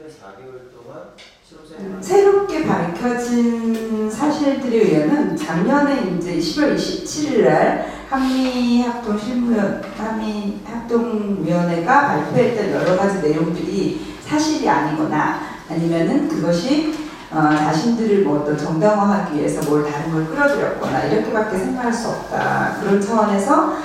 4개월 동안 실험생활 새롭게 밝혀진 사실들에 의하면 작년에 이제 10월 27일 날 한미합동위원회가 발표했던 여러 가지 내용들이 사실이 아니거나 아니면은 그것이 자신들을 뭐 어떤 정당화하기 위해서 뭘 다른 걸 끌어들였거나 이렇게밖에 생각할 수 없다. 그런 차원에서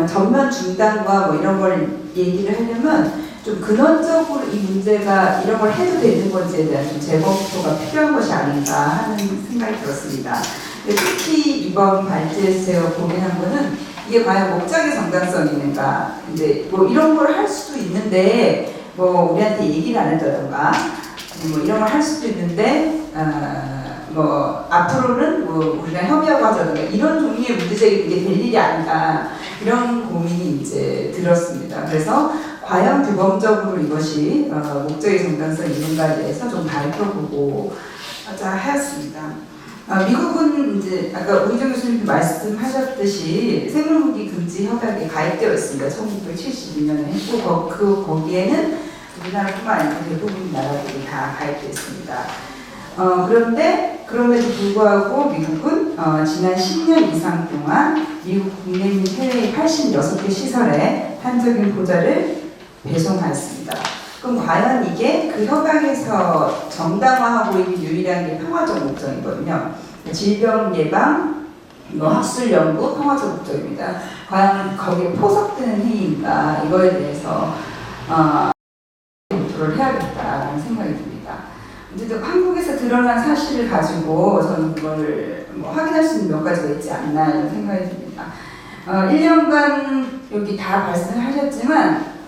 전면 중단과 뭐 이런 걸 얘기를 하려면 좀 근원적으로 이 문제가 이런 걸 해도 되는 건지에 대한 좀 재검토가 필요한 것이 아닌가 하는 생각이 들었습니다. 특히 이번 발제에서 고민한 거는 이게 과연 목적의 정당성이 있는가. 이제 뭐 이런 걸 할 수도 있는데 뭐 우리한테 얘기를 안 해주던가 뭐 이런 걸 할 수도 있는데 뭐 앞으로는 뭐 우리가 협의하고 하자든가 이런 종류의 문제제기가 될 일이 아닌가 이런 고민이 이제 들었습니다. 그래서 과연 규범적으로 이것이 목적의 정당성이 있는가에 대해서 좀 밝혀보고 하자 하였습니다. 미국은 이제 아까 오희정 교수님 말씀하셨듯이 생물무기 금지 협약에 가입되어 있습니다. 1972년에 했고 거기에는 우리나라뿐만 아니라 대부분 나라들이 다 가입되어 있습니다. 그럼에도 불구하고 미국은 지난 10년 이상 동안 미국 국내 및 해외의 86개 시설에 탄저균 포자를 배송하였습니다. 그럼 과연 이게 그 협약에서 정당화하고 있는 유일한 게 평화적 목적이거든요. 질병 예방, 학술 연구, 평화적 목적입니다. 과연 거기에 포섭되는 행위인가 이거에 대해서 검토를 해야겠다라는 생각이 듭니다. 어쨌든 한국에서 드러난 사실을 가지고 저는 그걸 확인할 수 있는 몇 가지가 있지 않나 이런 생각이 듭니다. 1년간 여기 다 말씀하셨지만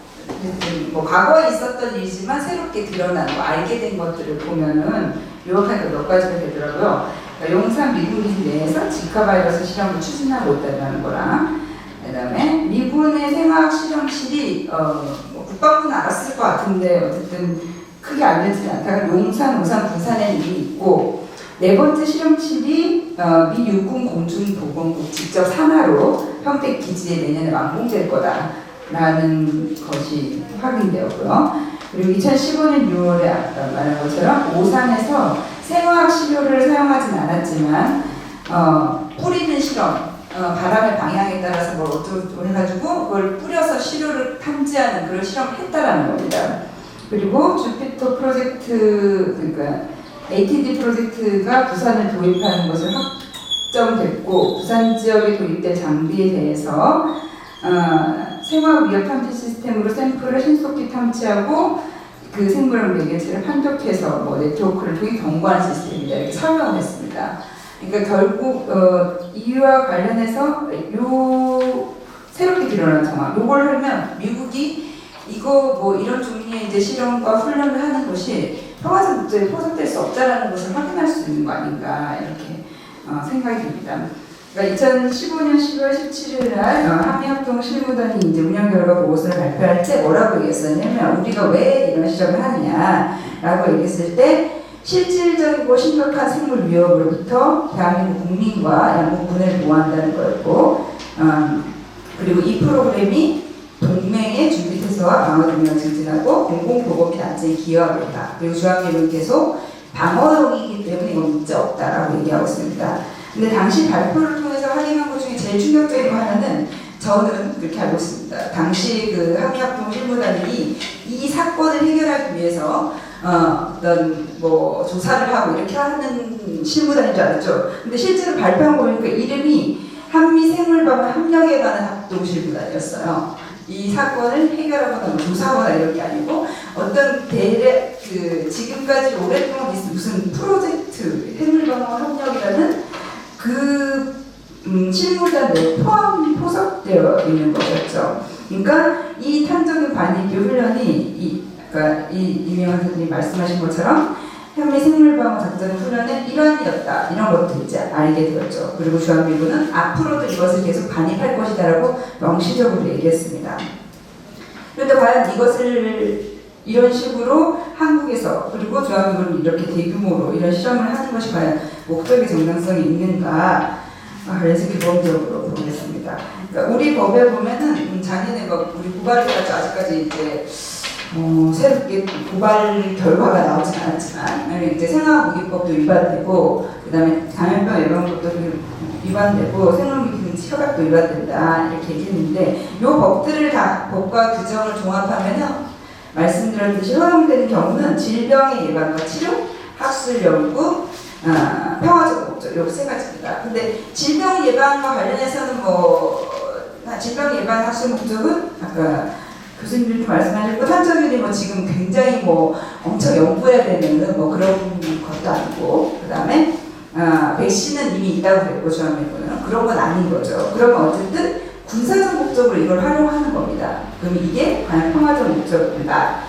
뭐 과거에 있었던 일이지만 새롭게 드러난 알게 된 것들을 보면은 요약하니까 몇 가지가 되더라고요. 그러니까 용산 미군기지 내에서 지카 바이러스 실험을 추진하고 있다는 거랑 그다음에 미군의 생화학 실험실이 뭐 국방부는 알았을 것 같은데 어쨌든 크게 알려지지 않다가 용산, 오산, 부산에 이미 있고 네 번째 실험실이 미 육군 공중보건국 직접 산하로 평택 기지에 내년에 완공될 거다라는 것이 확인되었고요. 그리고 2015년 6월에 아까 말한 것처럼 오산에서 생화학 시료를 사용하진 않았지만 뿌리는 실험, 바람의 방향에 따라서 뭘 어쩌고 해가지고 그걸 뿌려서 시료를 탐지하는 그런 실험을 했다라는 겁니다. 그리고 주피터 프로젝트, 그러니까 ATD 프로젝트가 부산을 도입하는 것을 확정됐고 부산 지역에 도입된 장비에 대해서 생화학 위협 탐지 시스템으로 샘플을 신속히 탐지하고 그 생물학 매개체를 판독해서 뭐 네트워크를 통해 경고하는 시스템이다 이렇게 설명을 했습니다. 그러니까 결국 이와 관련해서 새롭게 드러난 상황, 요걸 하면 미국이 이거 뭐 이런 종류의 이제 실험과 훈련을 하는 것이 평화적 목적에 포섭될 수 없다라는 것을 확인할 수 있는 거 아닌가 이렇게 생각이 듭니다. 그러니까 2015년 10월 17일 날 한미합동 실무단이 이제 운영 결과 보고서를 발표할 때 뭐라고 얘기했었냐면 우리가 왜 이런 실험을 하느냐라고 얘기했을 때 실질적이고 심각한 생물 위협으로부터 대한민국 국민과 양국군을 보호한다는 거였고 그리고 이 프로그램이 동맹의 준비 태세와 방어 능력을 증진하고 공공보건 단체에 기여하고 있다. 그리고 주한미군은 계속 방어용이기 때문에 이건 문제 없다라고 얘기하고 있습니다. 근데 당시 발표를 통해서 확인한 것 중에 제일 충격적인 거 하나는 저는 그렇게 알고 있습니다. 당시 그 한미합동 실무단이 이 사건을 해결하기 위해서 어떤 뭐 조사를 하고 이렇게 하는 실무단인 줄 알았죠. 근데 실제로 발표한 거 보니까 이름이 한미생물방어 협력에 관한 합동실무단이었어요. 이 사건을 해결하거나 조사하거나 이런 게 아니고 어떤 지금까지 오랫동안 무슨 프로젝트 생물방어 협력이라는 그 실무단 내에 포섭되어 있는 것이었죠. 그러니까 이 탄저균 반입 훈련이 그러니까 이명환 선생님이 말씀하신 것처럼 현미 생물방어 작전 훈련의 일환이었다. 이런 것도 이제 알게 되었죠. 그리고 주한미군은 앞으로도 이것을 계속 반입할 것이다라고 명시적으로 얘기했습니다. 그런데 과연 이것을 이런 식으로 한국에서 그리고 주한미군은 이렇게 대규모로 이런 실험을 하는 것이 과연 목적의 정당성이 있는가 그래서 기본적으로 보겠습니다. 그러니까 우리 법에 보면은 작년에 우리 고발해가지고 아직까지 이제 새롭게 고발 결과가 나오진 않았지만 이제 생화무기법도 위반되고 그다음에 감염병 예방법도 위반되고 생물무기 협약도 위반된다 이렇게 얘기했는데 이 법들을 다 법과 규정을 종합하면은 말씀드렸듯이 허용되는 경우는 질병의 예방과 치료, 학술 연구, 평화적 목적 이 세 가지입니다. 근데 질병 예방과 관련해서는 질병 예방 학술 목적은 아까 교수님들도 말씀하셨고 한정윤이 지금 굉장히 엄청 연구해야 되는 그런 것도 아니고 그다음에 백신은 이미 있다고 그랬고 주한미군은 그런 건 아닌 거죠. 그러면 어쨌든 군사적 목적으로 이걸 활용하는 겁니다. 그럼 이게 과연 평화적 목적인가?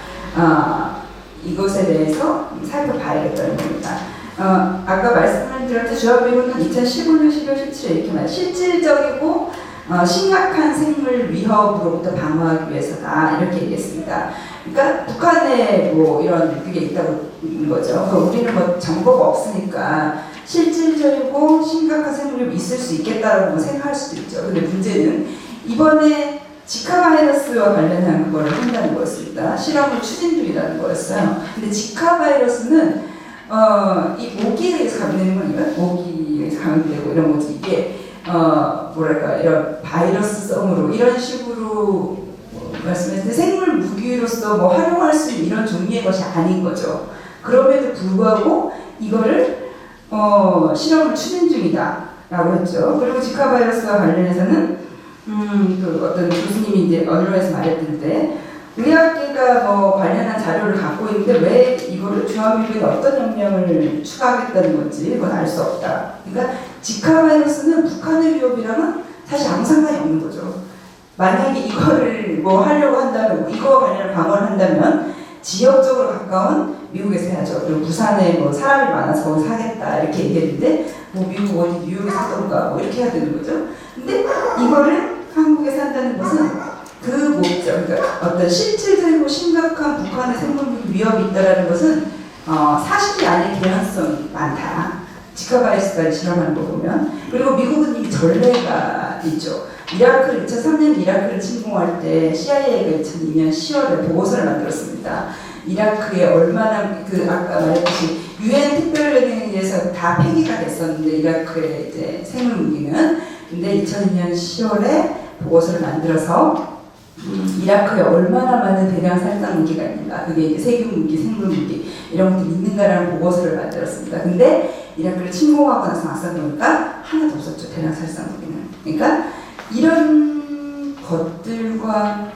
이것에 대해서 살펴봐야겠다는 겁니다. 아까 말씀을 드렸듯이 주한미군은 2015년 12월 17일 이렇게 말해요. 실질적이고 심각한 생물 위협으로부터 방어하기 위해서다 이렇게 얘기했습니다. 그러니까 북한에 이런 그게 있다고 있는 거죠. 우리는 정보가 없으니까 실질적이고 심각한 생물 위협이 있을 수 있겠다라고 생각할 수도 있죠. 근데 문제는 이번에 지카 바이러스와 관련한 그거를 한다는 거였습니다. 실험을 추진 중이라는 거였어요. 근데 지카 바이러스는 이 모기에 의해서 감염되는 거니까 모기에 의해서 감염되고 이런 거지 이게 이런 바이러스성으로 이런 식으로 말씀했는데 생물 무기로서 활용할 수 있는 이런 종류의 것이 아닌 거죠. 그럼에도 불구하고 이거를 실험을 추진 중이다라고 했죠. 그리고 지카 바이러스와 관련해서는 어떤 교수님이 이제 언론에서 말했던데 의학계가 관련한 자료를 갖고 있는데 왜 이거를 주한미군이 어떤 영향을 추가하겠다는 건지 그건 알 수 없다. 그러니까 지카 바이러스는 북한의 위협이랑은 사실 아무 상관이 없는 거죠. 만약에 이거를 하려고 한다면 이거와 관련한 방어를 한다면 지역적으로 가까운 미국에서 해야죠. 그리고 부산에 사람이 많아서 거기서 하겠다 이렇게 얘기했는데 미국 어디 뉴욕에서 하던가 이렇게 해야 되는 거죠. 근데 이거를 한국에서 한다는 것은 그 목적, 그러니까 어떤 실질적이고 심각한 북한의 생물무기 위협이 있다는 것은 사실이 아닌 개연성이 많다. 지카 바이러스까지 실험하는 거 보면. 그리고 미국은 이미 전례가 있죠. 2003년 이라크를 침공할 때 CIA가 2002년 10월에 보고서를 만들었습니다. 이라크에 얼마나 아까 말했듯이 유엔 특별연맹에 의해서 다 폐기가 됐었는데 이라크의 이제 생물무기는 근데 2002년 10월에 보고서를 만들어서 이라크에 얼마나 많은 대량 살상 무기가 있는가, 그게 이제 세균무기, 생물무기 이런 것들이 있는가라는 보고서를 만들었습니다. 근데 이라크를 침공하고 나서 막상 보니까 하나도 없었죠, 대량 살상 무기는. 그러니까 이런 것들과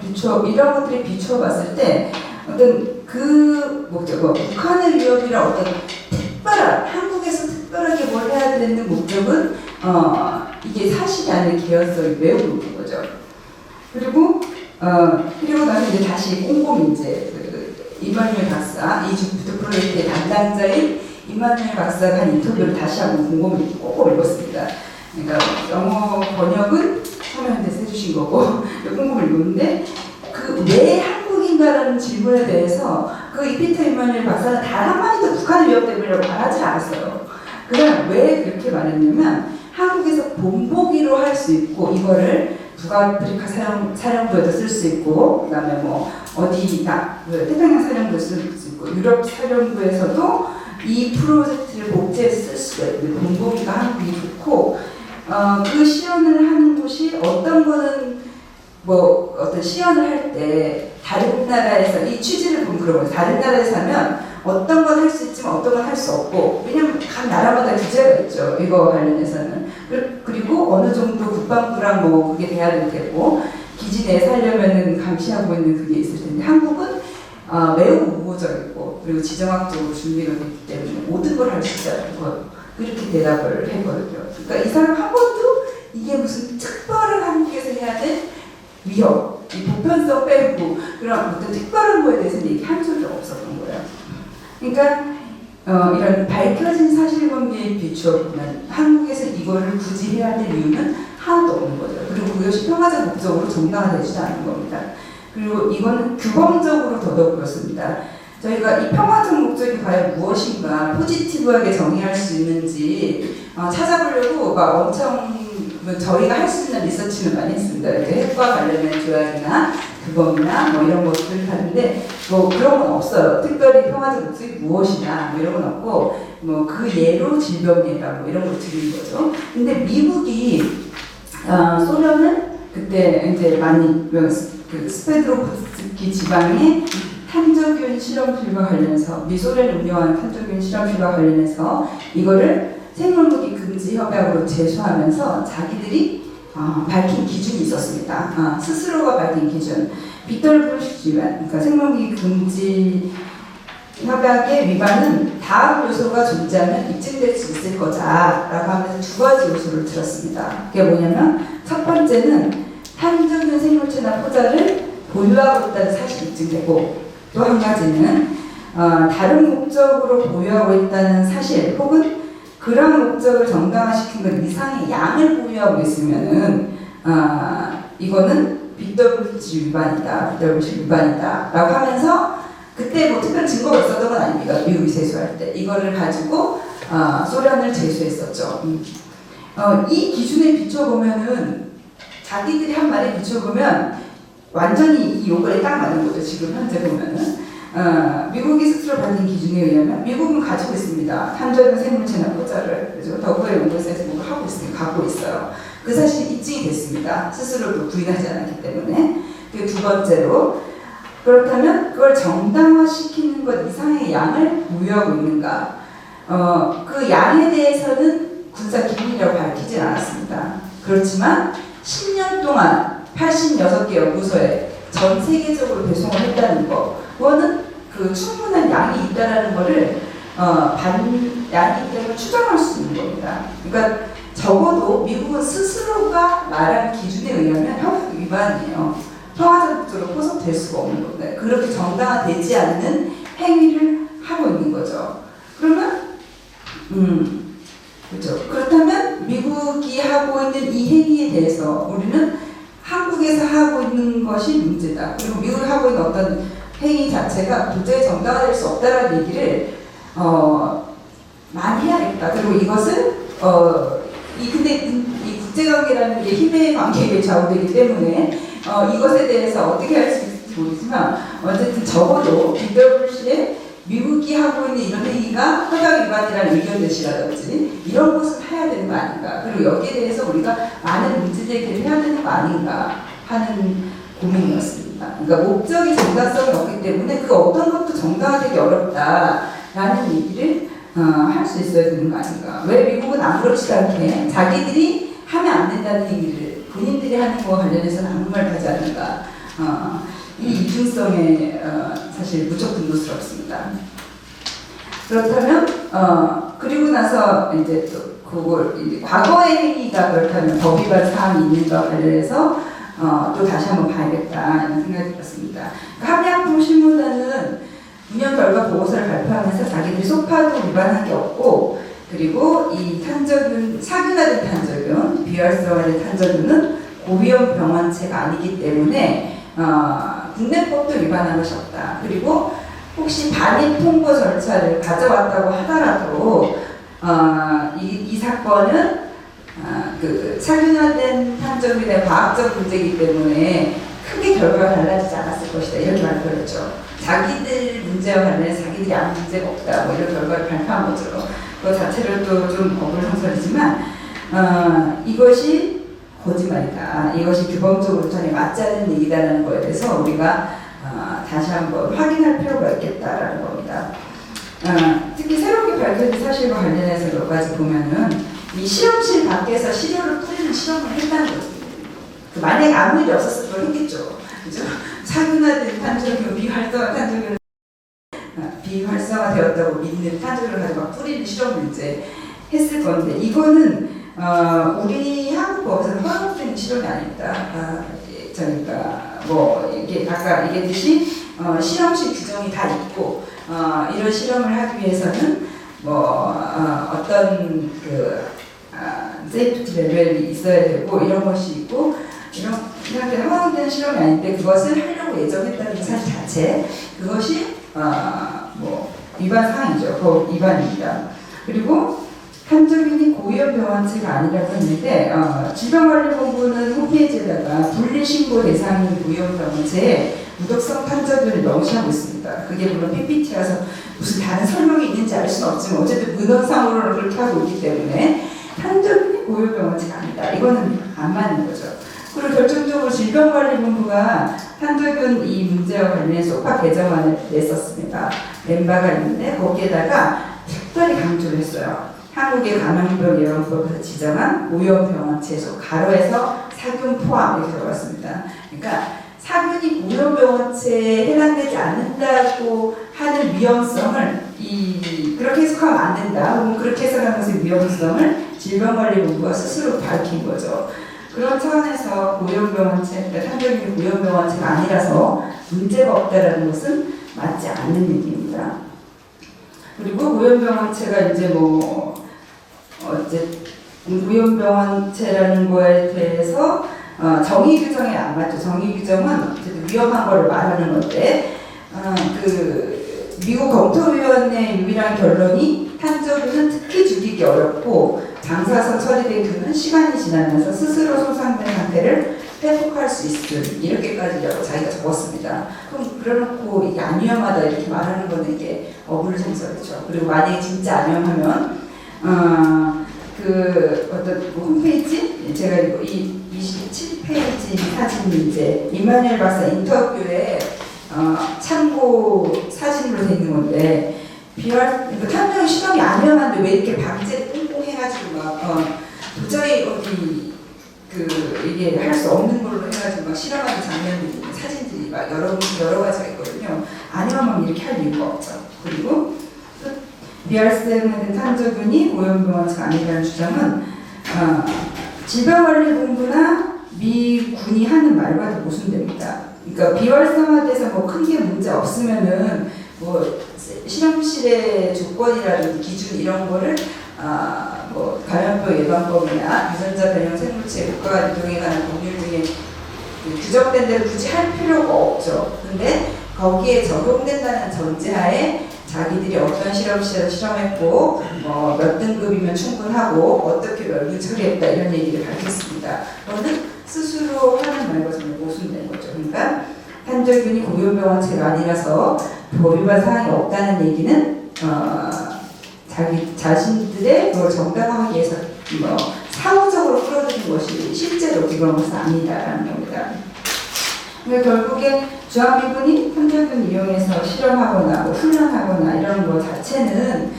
이런 것들이 비추어 봤을 때 어떤 그 목적, 북한의 위협이라 어떤 특별한 한국에서 특별하게 뭘 해야 되는 목적은 이게 사실이 아닌 개연성이 매우 높은 거죠. 그리고 나서 이제 다시 꼼꼼히 이제 이만우엘 박사, 이집트 프로젝트의 담당자인 이만우엘 박사가 한 인터뷰를 다시 한번 꼼꼼히 읽었습니다. 그러니까 영어 번역은 서명대에서 해주신 거고 꼼꼼히 읽었는데 왜 한국인가라는 질문에 대해서 이 피터 이만우엘 박사는 단 한마디도 북한의 위협 때문이라고 말하지 않았어요. 그럼 왜 그렇게 말했냐면 한국에서 본보기로 할 수 있고 이거를 북아프리카 사령부에도 쓸 수 있고 그다음에 태평양 사령부에 쓸 수 있고 유럽 사령부에서도 이 프로젝트를 복제해서 쓸 수가 있고 본보기가 한국이 좋고 그 시연을 하는 곳이 어떤 거는 어떤 시연을 할 때 다른 나라에서 이 취지를 보면 그런 거예요. 다른 나라에서 하면 어떤 건 할 수 있지만 어떤 건 할 수 없고 왜냐면 각 나라마다 규제가 있죠. 이거 관련해서는 그리고 어느 정도 국방부랑 그게 돼야 되고 기지 내에 살려면은 감시하고 있는 그게 있을 텐데 한국은 매우 우호적이고 그리고 지정학적으로 준비가 됐기 때문에 모든 걸 할 수 있다는 거 그렇게 대답을 했거든요. 그러니까 이 사람 한 번도 이게 무슨 특별한 한국에서 해야 될 위협, 이 보편성 빼고 그런 어떤 특별한 거에 대해서는 얘기한 적이 없었던 거예요. 그러니까 이런 밝혀진 사실관계에 비추어 보면 한국에서 이거를 굳이 해야 될 이유는 하나도 없는 거죠. 그리고 그것이 평화적 목적으로 정당화되지도 않는 겁니다. 그리고 이거는 규범적으로 더더욱 그렇습니다. 저희가 이 평화적 목적이 과연 무엇인가 포지티브하게 정의할 수 있는지 찾아보려고 엄청 저희가 할 수 있는 리서치는 많이 했습니다. 핵과 관련된 조약이나 규범이나 뭐 이런 것들을 하는데 뭐 그런 건 없어요. 특별히 평화적 목적이 무엇이냐 뭐 이런 건 없고 뭐 그 예로 질병 예가 뭐 이런 걸 드린 거죠. 근데 미국이 소련은 그때 이제 많이 그 스페드로브스키 지방의 탄저균 실험실과 관련해서 미소련이 운영한 탄저균 실험실과 관련해서 이거를 생물무기 금지 협약으로 제소하면서 자기들이 밝힌 기준이 있었습니다. 스스로가 밝힌 기준. 빅터 부시 위반, 그러니까 생물무기 금지 협약의 위반은 다음 요소가 존재하면 입증될 수 있을 거다라고 하면서 두 가지 요소를 들었습니다. 그게 뭐냐면 첫 번째는 탄저균 생물체나 포자를 보유하고 있다는 사실이 입증되고 또 한 가지는 다른 목적으로 보유하고 있다는 사실 혹은 그런 목적을 정당화시킨 것 이상의 양을 보유하고 있으면은 이거는 BWG 위반이다, BWG 위반이다라고 하면서 그때 뭐 특별 증거가 있었던 건 아닙니다. 미국이 제소할 때 이거를 가지고 소련을 제소했었죠. 이 기준에 비춰보면은 자기들이 한 말에 비춰보면 완전히 이 요건에 딱 맞는 거죠. 지금 현재 보면은 미국이 스스로 밝힌 기준에 의하면 미국은 가지고 있습니다. 탄저균 생물체나 포자를 그래서 더구의 연구소에서 뭔가 하고 있으니까 갖고 있어요. 그 사실이 입증이 됐습니다. 스스로도 부인하지 않았기 때문에. 그리고 두 번째로 그렇다면 그걸 정당화시키는 것 이상의 양을 보유하고 있는가? 그 양에 대해서는 군사 기밀이라고 밝히진 않았습니다. 그렇지만 10년 동안 86개 연구소에 전 세계적으로 배송을 했다는 거, 그거는 그 충분한 양이 있다라는 거를 양이 있다는 걸 추정할 수 있는 겁니다. 그러니까 적어도 미국은 스스로가 말한 기준에 의하면 협약 위반이에요. 평화적 목적으로 포섭될 수가 없는 겁니다. 그렇게 정당화되지 않는 행위를 하고 있는 거죠. 그러면 그렇죠. 그렇다면 미국이 하고 있는 이 행위에 대해서 우리는 한국에서 하고 있는 것이 문제다. 그리고 미국이 하고 있는 어떤 행위 자체가 도저히 정당화될 수 없다는 얘기를 많이 해야겠다. 그리고 이것을 근데 이 국제관계라는 게 힘의 관계에 좌우되기 때문에 이것에 대해서 어떻게 할 수 있을지 모르지만 어쨌든 적어도 BWC에 미국이 하고 있는 이런 행위가 협약 위반이라는 의견 제시라든지 이런 것은 해야 되는 거 아닌가. 그리고 여기에 대해서 우리가 많은 문제 제기를 해야 되는 거 아닌가 하는 고민이었습니다. 그러니까 목적이 정당성이 없기 때문에 그 어떤 것도 정당화되기 어렵다라는 얘기를 할 수 있어야 되는 거 아닌가. 왜 미국은 아무렇지도 않게 자기들이 하면 안 된다는 얘기를 본인들이 하는 거와 관련해서는 아무 말 하지 않는가. 이 이중성에 사실 무척 분노스럽습니다. 그렇다면 그리고 나서 이제 또 그걸 이제 과거의 행위가 그렇다면 법 위반 사항이 있는가 관련해서 또 다시 한번 봐야겠다 이런 생각이 들었습니다. 합의약품 실무단은 9년 결과 보고서를 발표하면서 자기들이 소파도 위반한 게 없고 그리고 이 탄저균, 사균화된 탄저균, 비활성화된 탄저균은 고위험 병원체가 아니기 때문에 국내법도 위반한 것이 없다. 그리고 혹시 반입 통보 절차를 가져왔다고 하더라도 이 사건은 그 사균화된 탄저균에 대한 과학적 문제이기 때문에 크게 결과가 달라지지 않았을 것이다. 이렇게 발표를 했죠. 자기들 문제와 관련해서 자기들이 아무 문제가 없다. 뭐 이런 결과를 발표한 거죠. 그 자체로도 좀 억울한설이지만 이것이 거짓말이다. 이것이 규범적으로 전혀 맞지 않는 얘기다라는 거에 대해서 우리가 다시 한번 확인할 필요가 있겠다라는 겁니다. 특히 새롭게 밝혀진 사실과 관련해서 몇 가지 보면은 이 실험실 밖에서 시료를 뿌리는 실험을 했다는 거죠. 만약에 아무 일이 없었을 걸 했겠죠. 그죠? 사균화된 탄저균, 비활성화 탄저균 비활성화되었다고 믿는 탄저균을 가지고 막 뿌리는 실험을 이제 했을 건데 이거는 우리 한국 법에서는 허용된 실험이 아닙니다. 저희가 뭐 이게 아까 얘기했듯이 실험실 규정이 다 있고 이런 실험을 하기 위해서는 뭐 어떤 그 세이프티 레벨이 있어야 되고 이런 것이 있고 이렇게 허용된 실험이 아닌데 그것을 하려고 예정했다는 사실 자체 그것이 뭐 위반 사항이죠. 법 위반입니다. 그리고 탄저균이 고위험병원체가 아니라고 했는데 질병관리본부는 홈페이지에다가 분리신고 대상인 고위험병원체에 무독성 탄저균을 명시하고 있습니다. 그게 물론 PPT라서 무슨 다른 설명이 있는지 알 수는 없지만 어쨌든 문헌상으로는 그렇게 하고 있기 때문에 탄저균이 고위험병원체가 아니다. 이거는 안 맞는 거죠. 그리고 결정적으로 질병관리본부가 탄저균 이 문제와 관련해서 소파 개정안을 냈었습니다. 멤버가 있는데 거기에다가 특별히 강조를 했어요. 한국의 감염병 예방법에서 지정한 고위험병원체에서 가로에서 사균 포함 이렇게 들어갔습니다. 그러니까 사균이 고위험병원체에 해당되지 않는다고 하는 위험성을 그렇게 해석하면 안 된다. 혹은 그렇게 해석하는 것의 위험성을 질병관리본부가 스스로 밝힌 거죠. 그런 차원에서 고위험병원체, 탄저균이 고위험병원체가 아니라서 문제가 없다라는 것은 맞지 않는 얘기입니다. 그리고 고위험병원체가 이제 고위험병원체라는 거에 대해서 정의 규정에 안 맞죠. 정의 규정은 어쨌든 위험한 거를 말하는 건데 미국 검토위원회의 유일한 결론이 탄저균은 특히 죽이기 어렵고 방사선 처리된 균은 시간이 지나면서 스스로 손상된 상태를 회복할 수 있음 이렇게까지라고 자기가 적었습니다. 그럼 그래놓고 이게 안 위험하다 이렇게 말하는 거는 이게 어불성설이죠. 그리고 만약에 진짜 안 위험하면 어떤 홈페이지 제가 이거 이 27페이지 사진이 이제 이마누엘 박사 인터뷰에 참고 사진으로 돼 있는 건데 탄저균 실험이 안 위험한데 왜 이렇게 방제 꽁꽁 해가지고 도저히 이게 할 수 없는 걸로 해가지고 실험하는 장면들이 사진들이 막 여러 가지가 있거든요. 안 위험하면 이렇게 할 이유가 없죠. 그리고 비알스텐 탄저균이 고위험병원체가 아니라는 주장은 질병관리본부나 미군이 하는 말과도 모순됩니다. 그러니까 비활성화돼서 큰 게 문제 없으면은 실험실의 조건이라든지 기준 이런 거를 감염병 예방법이나 유전자 변형 생물체 국가 이동에 관한 법률 중에 규정된 대로 굳이 할 필요가 없죠. 근데 거기에 적용된다는 전제하에 자기들이 어떤 실험실에서 실험했고 몇 등급이면 충분하고 어떻게 멸균 처리했다 이런 얘기를 밝혔습니다. 그거는 스스로 하는 말과 전혀 모순된 거죠. 그러니까 탄저균이 고위험병원체가 아니라서 법위반 사항이 없다는 얘기는 자기 자신들의 그걸 정당화하기 위해서 사후적으로 끌어들인 것이 실제로 그런 것은 아니다라는 겁니다. 그러니까 결국에 주한미군이 탄저균 이용해서 실험하거나 훈련하거나 이런 것 자체는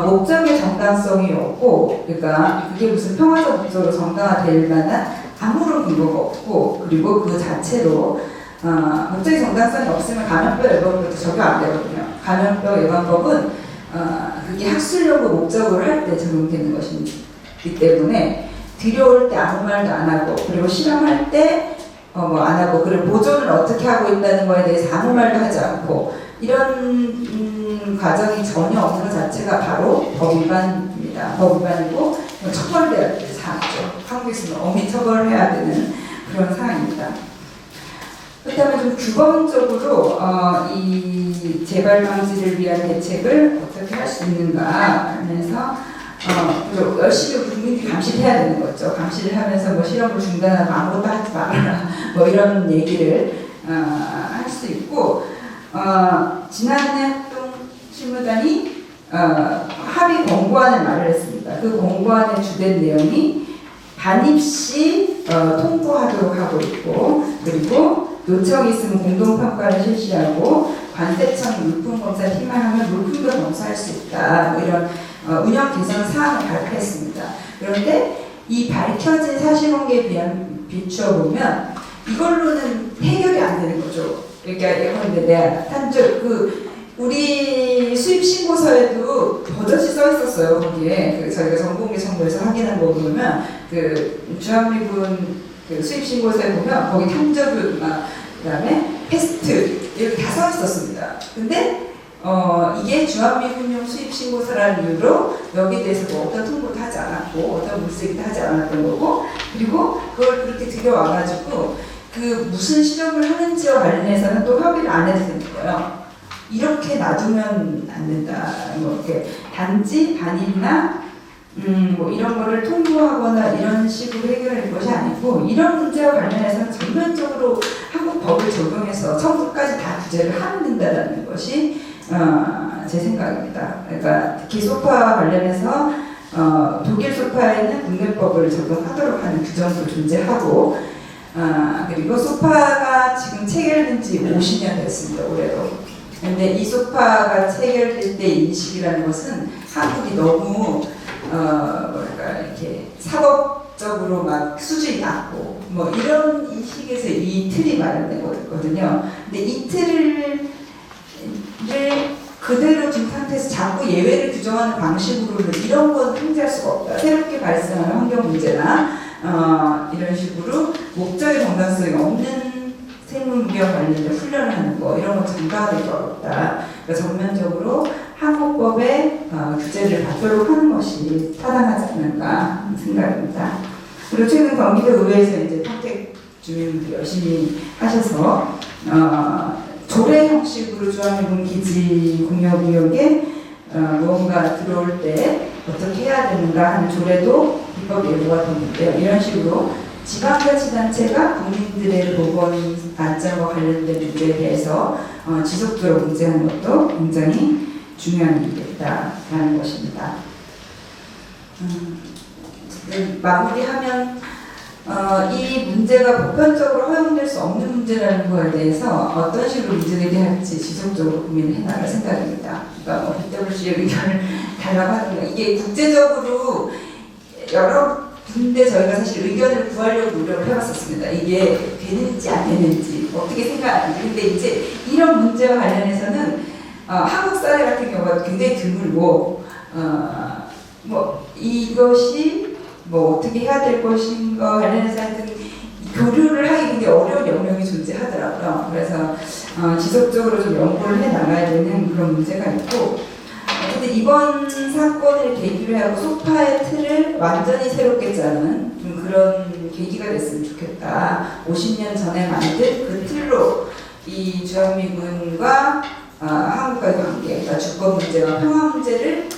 목적의 정당성이 없고, 그러니까 그게 무슨 평화적 목적으로 정당화될 만한 아무런 근거가 없고, 그리고 그 자체로 목적의 정당성이 없으면 감염병 예방법도 적용 안 되거든요. 감염병 예방법은 그게 학술연구 목적으로 할 때 적용되는 것이기 때문에 들여올 때 아무 말도 안 하고, 그리고 실험할 때 안 하고, 그리고 보존을 어떻게 하고 있다는 거에 대해서 아무 말도 하지 않고, 이런 과정이 전혀 없는 것 자체가 바로 법위반입니다. 법위반이고 처벌돼야 될 사항이죠. 한국에서는 엄히 처벌해야 되는 그런 사항입니다. 그렇다면 좀 규범적으로 이 재발 방지를 위한 대책을 어떻게 할 수 있는가 하면서 열심히 국민들이 감시를 해야 되는 거죠. 감시를 하면서 실험을 중단하고 아무것도 하지 말아라 이런 얘기를 할 수 있고, 지난해 합동실무단이 합의 권고안을 마련했습니다. 그 권고안의 주된 내용이 반입시 통보하도록 하고 있고, 그리고 요청이 있으면 공동평가를 실시하고 관세청 물품검사 희망하면 물품도 검사할 수 있다. 이런 운영 개선 사항을 발표했습니다. 그런데 이 밝혀진 사실관계에 비추어 보면 이걸로는 해결이 안 되는 거죠. 그러니까 예컨대 우리 수입 신고서에도 버젓이 써 있었어요. 거기에 저희가 정보공개 청구에서 확인한 거 보면 주한미군 수입 신고서에 보면 거기 탄저균, 그다음에 패스트 이렇게 다 써 있었습니다. 근데 이게 주한미군용 수입 신고서라는 이유로 여기에 대해서 어떤 통보도 하지 않았고 어떤 물색도 하지 않았던 거고, 그리고 그걸 그렇게 들여와가지고 무슨 실험을 하는지와 관련해서는 또 협의를 안 해도 되는 거예요. 이렇게 놔두면 안 된다. 이렇게 단지 반입이나 뭐 이런 거를 통보하거나 이런 식으로 해결할 것이 아니고 이런 문제와 관련해서는 전면적으로 한국 법을 적용해서 청구까지 다 규제를 하면 된다는 것이 제 생각입니다. 그러니까 특히 소파와 관련해서 독일 소파에는 국내법을 적용하도록 하는 규정도 존재하고 그리고 소파가 지금 체결된 지 50년 됐습니다. 올해로. 근데 이 소파가 체결될 때 인식이라는 것은 한국이 너무 뭐랄까 이렇게 사법적으로 막 수준이 낮고 뭐 이런 인식에서 이 틀이 마련된 거거든요. 근데 이 틀을 그대로 둔 상태에서 자꾸 예외를 규정하는 방식으로는 이런 건 통제할 수가 없다. 새롭게 발생하는 환경 문제나 이런 식으로 목적의 정당성이 없는 생물무기와 관련된 훈련을 하는 거 이런 건 전가하기 어렵다. 그러니까 전면적으로 한국법의 규제를 받도록 하는 것이 타당하지 않는가 생각입니다. 그리고 최근 경기도 의회에서 이제 평택 주민분들이 열심히 하셔서 조례 형식으로 중앙일본 기지 공여구역에 무언가 들어올 때 어떻게 해야 되는가 하는 조례도 입법 예고가 됐는데요. 이런 식으로 지방자치단체가 국민들의 보건 안전과 관련된 문제에 대해서 지속적으로 문제하는 것도 굉장히 중요한 일이겠다라는 것입니다. 마무리하면 이 문제가 보편적으로 허용될 수 없는 문제라는 거에 대해서 어떤 식으로 문제되게 할지 지속적으로 고민을 해나갈 생각입니다. 그러니까 뭐 BWC의 의견을 달라고 하는 거 이게 국제적으로 여러 군데 저희가 사실 의견을 구하려고 노력을 해봤었습니다. 이게 되는지 안 되는지 어떻게 생각하는지. 근데 이제 이런 문제와 관련해서는 한국 사례 같은 경우가 굉장히 드물고 뭐 이것이 뭐 어떻게 해야 될 것인가 관련해서 하여튼 교류를 하기 굉장히 어려운 영역이 존재하더라고요. 그래서 지속적으로 좀 연구를 해 나가야 되는 그런 문제가 있고 근데 이번 사건을 계기로 하고 소파의 틀을 완전히 새롭게 짜는 좀 그런 계기가 됐으면 좋겠다. 50년 전에 만든 그 틀로 이 주한미군과 한국과의 관계, 그러니까 주권 문제와 평화 문제를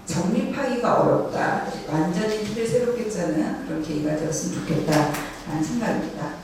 정립하기가 어렵다. 완전히 틀을 새롭게 짜는 그런 계기가 되었으면 좋겠다라는 생각입니다.